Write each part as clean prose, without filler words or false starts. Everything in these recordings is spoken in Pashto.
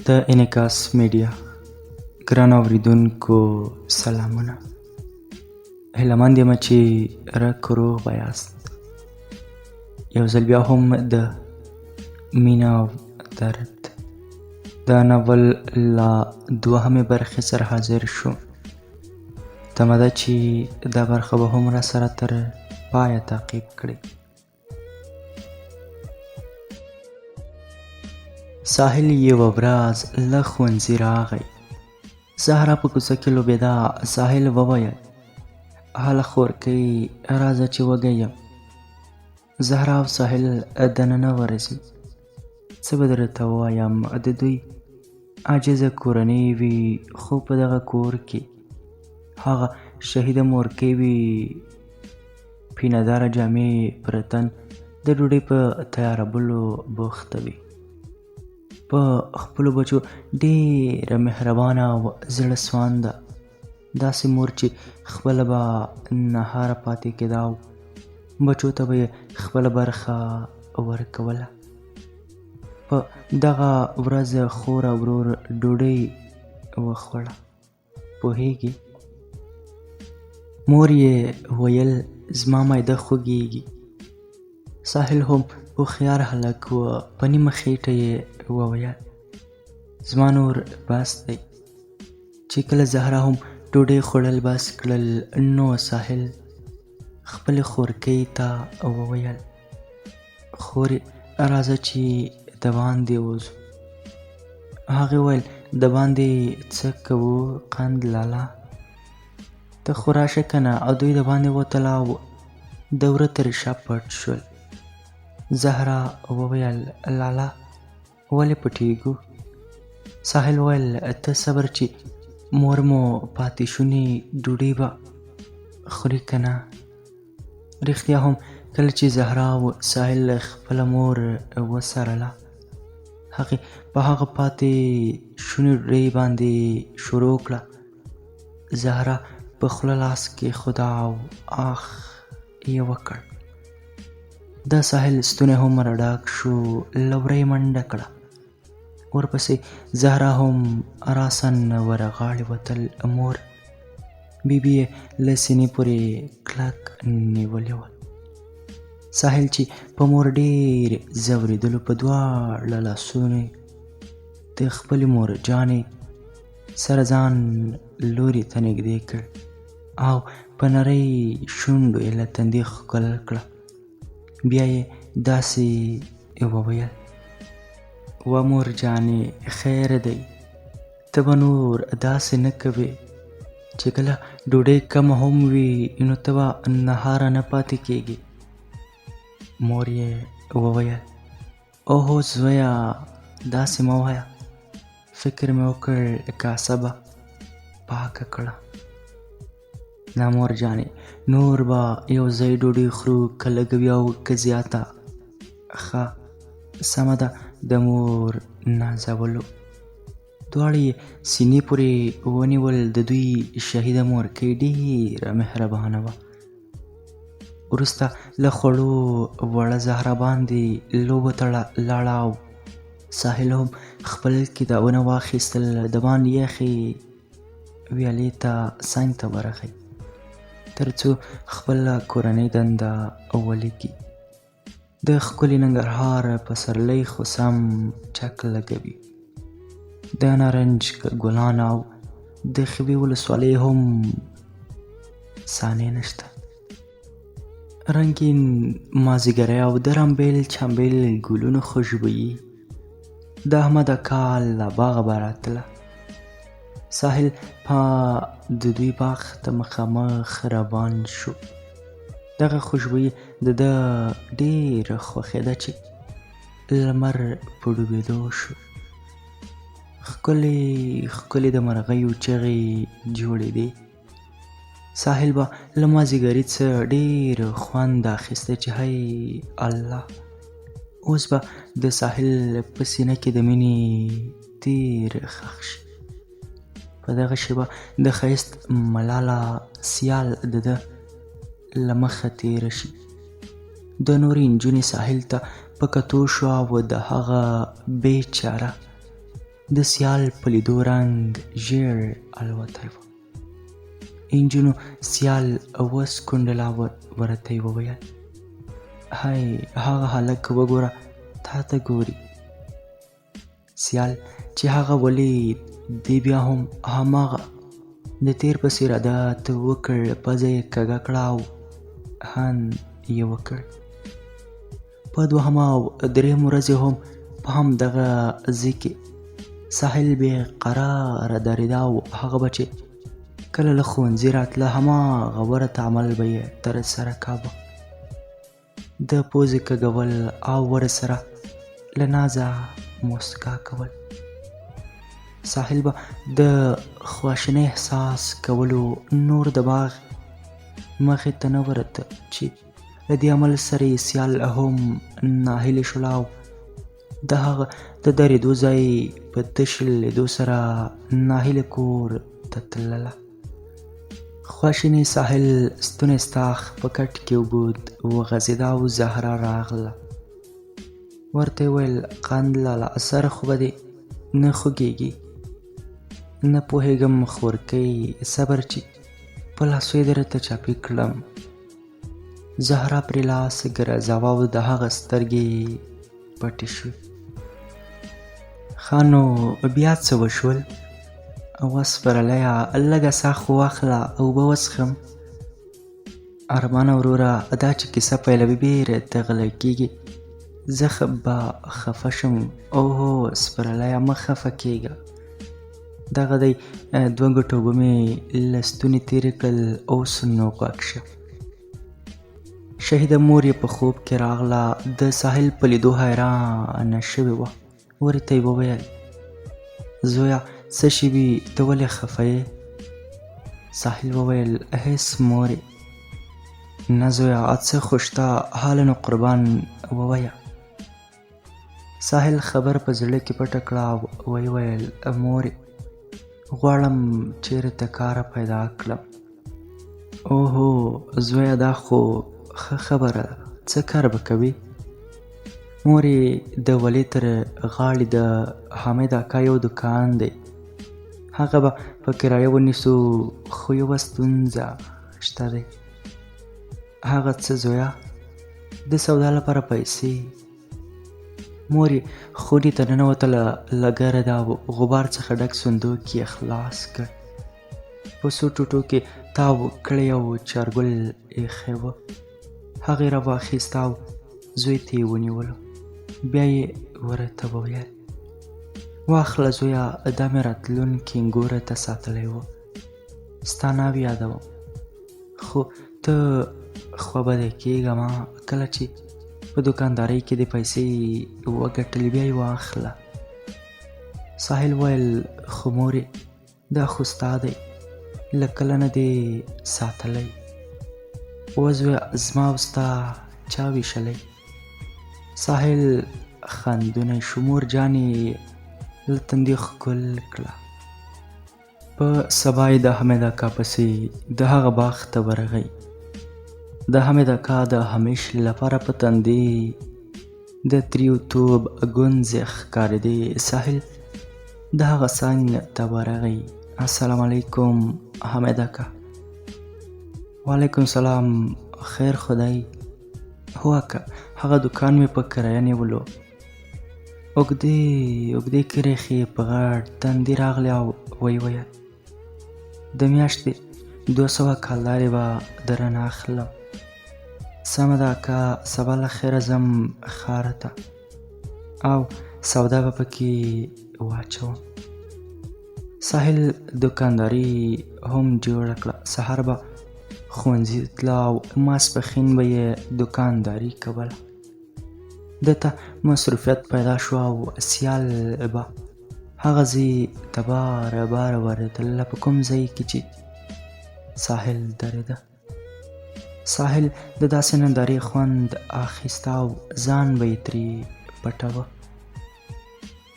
د انعکاس میډیا ګرانو اوریدونکو سلامونه. هیلهمند یم چې رک روغ به یاست. یو ځل بیا هم د مینه او درد د ناول له دوهمې برخې سره حاضر شو. تمه ده چې دا برخه به هم راسره تر پایه تعقیب کړئ. ساحل یوه ورځ له ښوونځي راغی. زهرا په کوڅه کې لوبېده. ساحل وویل: هله خورکۍ راځه چې وږی یم. زهرا او ساحل دننه ورځي. څه به درته ووایم، د دوی عاجزه کورنۍ وي، خو په دغه کور کې هغه شهیده مورکۍ وي، پینهداره جامې پر تن د ډوډۍ په تیارولو بوخته وي. په خپلو بچو ډېره مهربانه او زړه سوانده. داسې مور چې خپله به نهاره پاتې کېده او بچو ته به یې خپله برخه ورکوله. په دغه ورځ خور او ورور ډوډۍ وخوړه. پوهېږي؟ مور یې ویل: زما معده خوږېږي. ساحل هم هوښیار هلک و. په نیمه خېټه یې وویل: زما نور بس دی. چې کله زهرا هم ډوډۍ خوړل بس کړل، نو ساحل خپلې خورکۍ ته وویل: خورې راځه چې د باندې وځو. هغې وویل: د باندې څه کوو قند لالا؟ ته خو راشه کنه. او دوی د باندې وتل او د وره تر شا پټ شول. زهرا وویل: لالا ولې پټېږو؟ ساحل وویل: ته صبر چې مور مو پاتې شونې ډوډۍ به خوري که نه. رښتیا هم کله چې زهرا او ساحل خپله مور وڅرله، هغې په هغه پاتې شونې ډوډۍ باندې شروع کړه. زهرا په خوله لاس کېښود او آخ یې وکړ. د ساحل ستونی هم راډاک شو. له وره یې منډه کړه. ورپسې زهرا هم راسن ورغاړې وتل. مور بیبي یې له سینې پورې کلک نیولي ول. ساحل چې په مور ډېر ځورېدلو په دواړه لاسونو د خپلې مور جانې سره ځان لوري ته نږدې کړ او په نرۍ شونډو یې له تندي ښکل کړه. بیا یې داسې وویل: و مور جانې خیر دی، ته به نور داسې نه کوې چې کله ډوډۍ کمه هم وي نو ته به نهاره نه پاتې کېږې. مور یې وویل: اوهو زویه داسې مه وایه. فکر مې وکړ کاسه به پاکه کړه. نه مور جانې، نور به یو ځای ډوډۍ خورو، که لږه وي او که زیاته. ښه سمه ده. د مور نازولو دواړه یې سینې پورې ونیول. د دوی شهیده مورکۍ ډېره مهربانه وه. وروسته له خوړو وړه زهرا باندې لوبو ته لاړه او ساحل هم خپل کتابونه واخیستل. د باندې یخې ویالې ته څنګ ته ورغی تر څو خپله کورنۍ دنده ولیکي. د ښکلي ننګرهار پسرلی خو سم چک لګوي. د نارنج ګلان او د خیبې ولسوالۍ هم ثانې نشته. رنګین مازدیګری او د رامبېل چامبېل ګلونو خوشبويي. د احمد اکا له باغه به راتله. ساحل په د دوی باغ ته مخامخ روان شو. دغه خوشبويي د ده ډېره خوښېده چې لمر په ډوبېدو شو. ښکلې ښکلې د مرغیو چغې جوړېدې. ساحل به له مازدیګري څه ډېر خوند اخیسته چې هی الله، اوس به د ساحل په سینه کې د مینې تیر ښخ شي. په دغه شېبه د ښایست ملاله سیال د ده له مخه تېره شي. د نورې نجونې ساحل ته په کتو شوه او د هغه بېچاره د سیال په لیدو رنګ ژیړ الوتی و. انجونو سیال اوس کونډه ورته یې وویل: هی هغه هلک وګوره، تا ته ګوري. سیال چې هغه ولید دی بیا هم هماغه د تیر په څېر عادت وکړ، پزه یې کږه کړه او هند یې وکړ. په دوهمه او درېیمه ورځې هم په همدغه ځای کې ساحل بې قراره درېده او هغه به چې کله له ښوونځي راتله هماغه ورته عمل به یې ترسره کاوه. د پوزې کږول او ورسره له نازه موسکا کول. ساحل به د خواشینۍ احساس کولو نور د باغ مخې ته نه ورته چې له دې عمل سره یې سیال هم ناهیلې شوله او د هغه د درېدو ځای په تش لیدو سره ناهیلې کور ته تلله. خواشینی ساحل ستونی ستاخ په کټ کې اوږد وغځېده او زهره راغله. ورته یې ویل: قند لاله، سر خو به دې نه خوږېږي؟ نه پوهېږم خورکۍ، صبر چې په لاسو یې درته چاپي کړم. زهره پرې لاس ګرځاوه او د هغه سترګې پټې شوې. ښه نو بیا څه وشول؟ وسپرلیه، لږه ساه خو واخله، اوبه وڅښم. ارمانه وروره، دا چې کیسه پیلوي بېرته غلی کېږي، زه به خفه شم. اوهو سپرلیه، مه خفه کېږه. دغه دی 2 ګوټه اوبه مې له ستوني تېرې کړل، اوس نو غوږ شه. شهیده مور یې په خوب کې راغله، د ساحل په لیدو حیرانه شوې وه. ورته یې وویل: زویه څه شوي، ته ولې خفه یې؟ ساحل وویل: هېڅ مورې. نه زویه، څه خو شته، حاله نو قربان ووایه. ساحل خبر په زړه کې پټه کړه او ویې ویل: مورې، غواړم چېرته کاره پیدا کړم. اوهو زویه، دا خو ښه خبره ده، څه کار به کوې؟ مور یې د ولې تر غاړې د حامد اکا یو دوکان دی، هغه به په کرایه ونیسو، خو یوه ستونزه شته دی. هغه څه زویه؟ د سودا لپاره پیسې. مور یې خونې ته ننوتله، له ګرده او غبار څخه ډک صندوق یې خلاص کړ، په څو ټوټو کې تاو کړی او چارګل ایښی و. هغې راواخیسته او زوی ته یې ونیولو. بیا یې ورته وویل: واخله زویه، دا مې راتلونکي ګوره ته ساتلی و، ستا ناوې یادوم، خو ته خوابدی کېږه مه. کله چې په دوکاندارۍ کې دې پیسې وګټلې بیا یې واخله. ساحل ویل: خو مورې، دا خو ستا دی، له کله نه دې ساتلی؟ وزویه، زما او ستا چا ویشلی؟ ساحل خندونی شو. مور جانې له تندي ښکل کړه. په سبا یې د حمید اکا پسې د هغه باغ ته ورغی. د حمید اکا د همیش لپاره په تندي د تریوتوب ګونځې ښکارېدې. ساحل د هغه څنګ ته ورغی. السلام علیکم حمید اکا. وعلیکم سلام، خیر خدای. هو اکا، هغه دوکان مې په کرایه نیولو. اوږدې کرښې په غټ تندي راغلې او ویې ویل: د میاشتې 200 کالدارې به درنه اخلم. سمه ده اکا، سبا له خیره ځم ښار ته او سودا به پکې واچوم. ساحل دوکانداري هم جوړه کړه. سهار به ښوونځي تله او ماسپښین به یې دوکانداري کوله. ده ته مصروفیت پیدا شو او سیال به هغه ځای ته باره ورتله په کوم ځای کې چې ساحل درېده. ساحل د داسې نندارې خوند اخیسته او ځان به یې ترې پټاوه.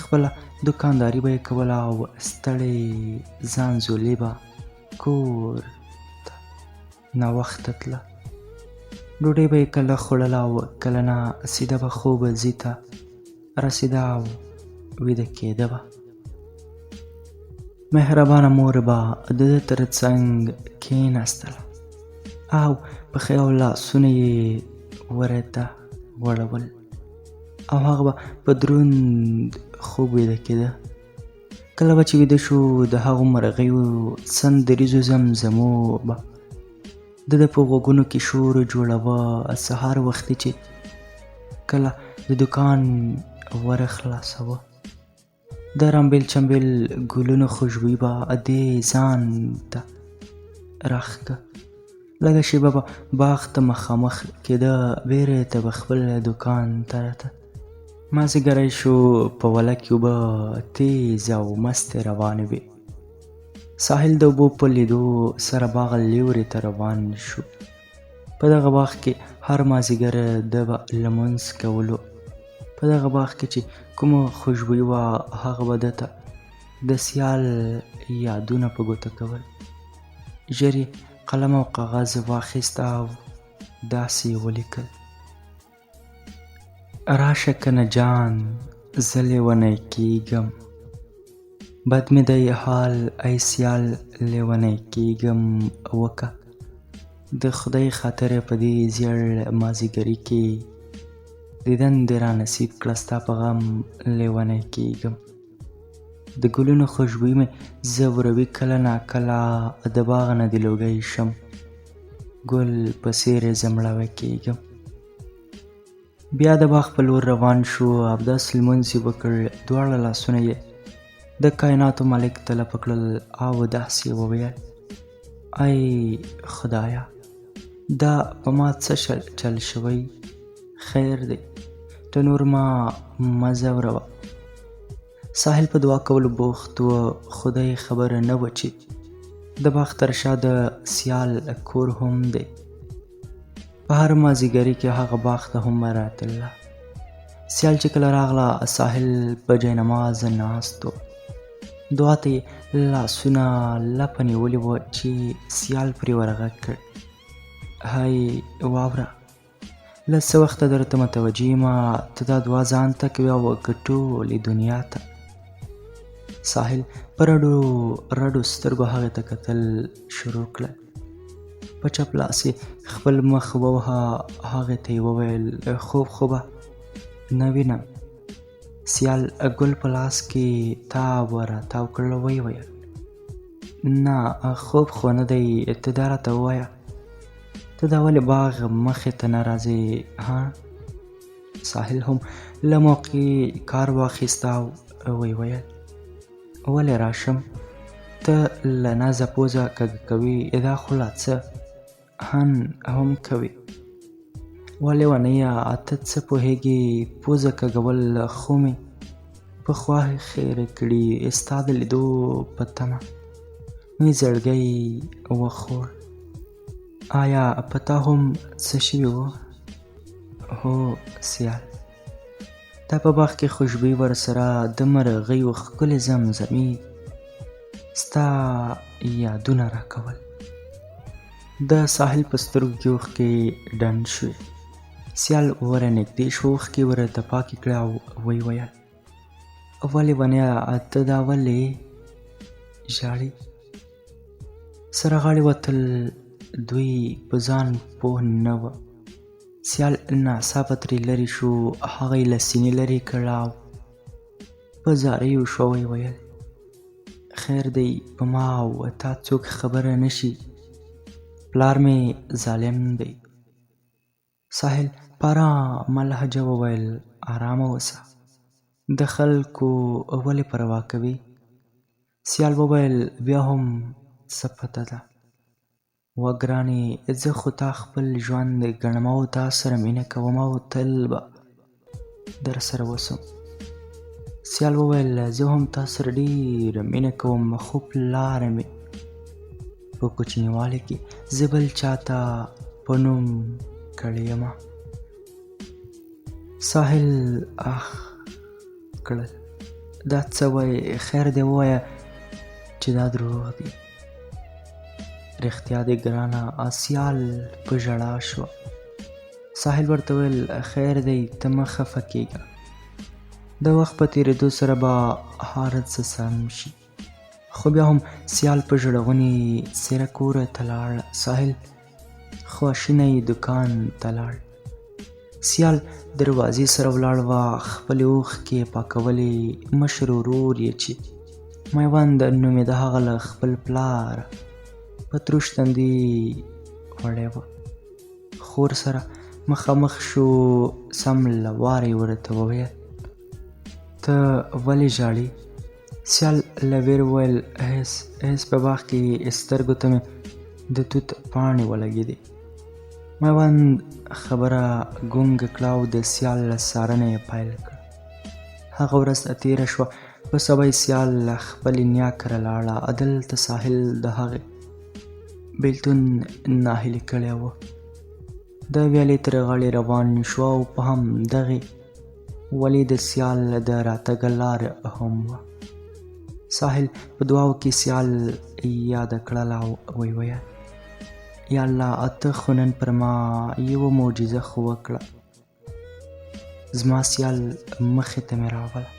خپله دوکانداري به یې کوله او ستړی ځانزولي به کور ته ناوخته تله. ډوډۍ به یې کله خوړله او کله نه، سیده به خوب ځای ته رسېده او ویده کېده به. مهربانه مور به د ده تر څنګ کېناستله او په ښي او لاسونه یې ورته غوړول او هغه به په دروند خوب ویده کېده. کله به چې ویده شو د هغو مرغیو سندریزو زمزمو به د ده په غوږونو کې شور جوړوه. سهار وختي چې کله د دکان ور خلاصوه د رامبیل چمبیل ګلونو خوشبويي به دې ځان ته راښکه. لږه شېبه به باغ ته مخامخ کېده، بیرته به خپل دکان ته راته. مازدیګری شو، په وله کې اوبه تیز او مستې روانې وې. ساحل د اوبو په لیدو سره باغ لیورې ته روان شو. په دغه باغ کې هر مازدیګر ده به لمونځ کولو. په دغه باغ کې چې کومه خوشبويي وه هغه به ده ته د سیال یادونه په ګوته کول. ژر یې قلم او کاغذ واخیست او داسې یې ولیکل: راشه کنه جان زه لیونی کېږم، بد مې دی حال ای سیال لیونی کېږم وکه د خدای خاطر په دې زیړ مازدیګري کې دیدن دې را نصیب کړه ستا په غم لیونی کېږم. د ګلونو خوشبويي مې ځوروي کله ناکله د باغ نه د لوګی شم ګل په څېر یې زمړوی کېږم. بیا د باغ په لور روان شو. اودس لمونځ یې وکړ. دواړه لاسونه یې د کائناتو مالک ته لپه کړل او داسې یې وویل: ای خدایه، دا په ما څه چل شوی؟ خیر دی، ته نور ما مه ځوروه. ساحل په دعا کولو بوخت و. خدای خبره نه وه چې د باغ تر شا د سیال کور هم دی. په هر مازدیګري کې هغه باغ ته هم راتله. سیال چې کله راغله، ساحل په جاینماز ناست و. دعا ته یې لاسونه لپه نیولي وه چې سیال پرې ورغږ کړ: هی واوره، لږ څه وخته درته متوجه یمه، ته دا دعا ځان ته کوې او که ټولې دنیا ته. ساحل په رډو سترګو هغې ته کتل شروع کړل. په چپ لاس یې خپل مخ ووهه. هغې ته یې وویل: خوبه نه وینم. سیال ګل په لاس کې تاو راتاو کړ. ویې ویل: نه، خوب خو نه دی. ته دا راته ووایه، ته دا ولې باغ مخې ته نه راځې ها؟ ساحل هم له موقع کار واخیست او ویې ویل: ولې راشم؟ ته له نازه پوزه کږه کوې، دا خو لا څه هم کوي. ولې ونیه، ته څه پوهېږې؟ پوزه کږول خو مې پخوا خیرې کړي. ستا د لیدو په تمه مې زړګی وخوړ. آیا په تا هم څه شوي وو؟ هو سیال، دا په باغ کې خوشبويي ورسره د مرغیو ښکلې زمزمې ستا یادونه راکول. د ساحل په سترګو کې اوښکې ډنډ شوې. سیال ور نږدې شو، اوښکې ورته پاکې کړې او ویې ویل: ولې ونیه، ته دا ولې ژاړې؟ سره غاړې وتل. دوی په ځان پوه نه وه. سیال ناڅاپه ترې لرې شو. هغه یې له سینې لرې کړ او په زاریو شو. ویې ویل: خیر دی، په ما او تا څوک خبره نه شي. پلار مې ظالم دی. ساحل په ارامه لهجه وویل: ارامه اوسه، د خلکو ولې پروا کوې؟ سیال وویل: بیا هم څه پته ده؟ وګرانې، زه خو تا خپل ژوند ګڼم او تا سره مینه کوم او تل به در سره اوسم. سیال وویل: زه هم تا سره ډېره مینه کوم، خو پلاره مې په کوچنیوالي کې زه بل چاته په نوم کړې یمه. ساحل اخ کړل: دا څه وایې؟ خیر دی ووایه چې دا دروغ دي. رښتیا دی ګرانه. سیال په ژړا شو. ساحل ورته ویل: خیر دی، ته مه خفه کېږه، د وخت په تېرېدو سره به هر څه سم شي. خو بیا هم سیال په ژړغوني څېره کوره ته لاړ. ساحل خواشینی دکان ته لاړ. سیال دروازې سره ولاړ وه، خپلې اوښکې پاکولې. مشر ورور یې چې میوند نومېده هغه له خپل پلار په تروش تندي وړی وه. خور سره مخامخ شو، سم له واره یې ورته وویل ته ولې ژاړې؟ سیال له ویرې وویل هېڅ په باغ کې سترګو ته مې د توت پاڼې ولګېدې. میوند خبره ګونګه کړه او د سیال له څارنه یې پیل کړ. هغه ورځ تېره شوه. په سبا یې سیال له خپلې نیا کره لاړه. دلته ساحل د هغې بېلتون ناهیلي کړی و. د ویالې تر غاړې روان شو او په همدغې ولې د سیال د راتګ لار هم وه. ساحل په دعاو کې سیال یاده کړله او ویې ویل یا الله ته خو نن پر ما یوه معجزه خو وکړه. زما سیال مخې ته مې راوله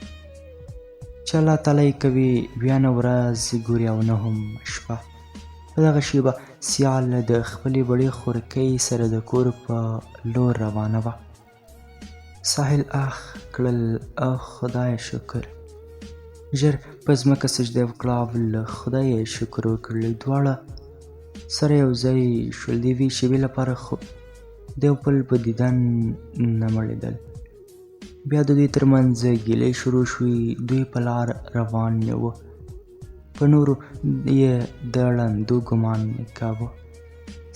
چې الله تعالی یې کوي بیا نه ورځ ګوري او نه هم شپه. په دغه شېبه سیال د خپلې وړې خورکۍ سره د کور په لور روانه وه. ساحل اخ کړل او خدای شکر. ژر په ځمکه سجده وکړه او له خدای شکر وکړل. دواړه سره یو ځای شول. د یوې شېبې لپاره خو د یو بل په دیدن نه مړېدل. بیا د دوی ترمنځ ګیلې شروع شوې. دوی په لار روان وو، په نورو یې د ړندو ګمان کاوه.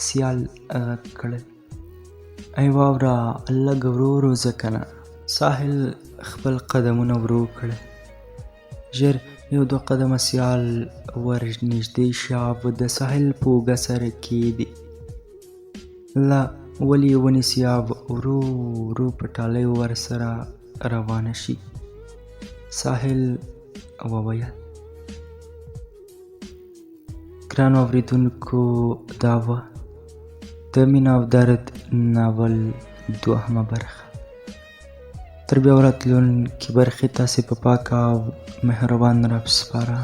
سیال غږ کړل ای واوره لږ ورو ورو ځه کنه. ساحل خپل قدمونه ورو کړل. ژر یو دوه قدمه سیال ور نږدې شه او د ساحل په اوږه سر کېږدي. له ولې یې ونیسي او ورو ورو په ټالۍ ورسره روانه شي. ساحل وویل ګرانو اورېدونکو دا وه د مینه او درد ناول دوهمه برخه. تر بیا وراتلونکې برخې تاسې په پاک او مهربان رب سپاره.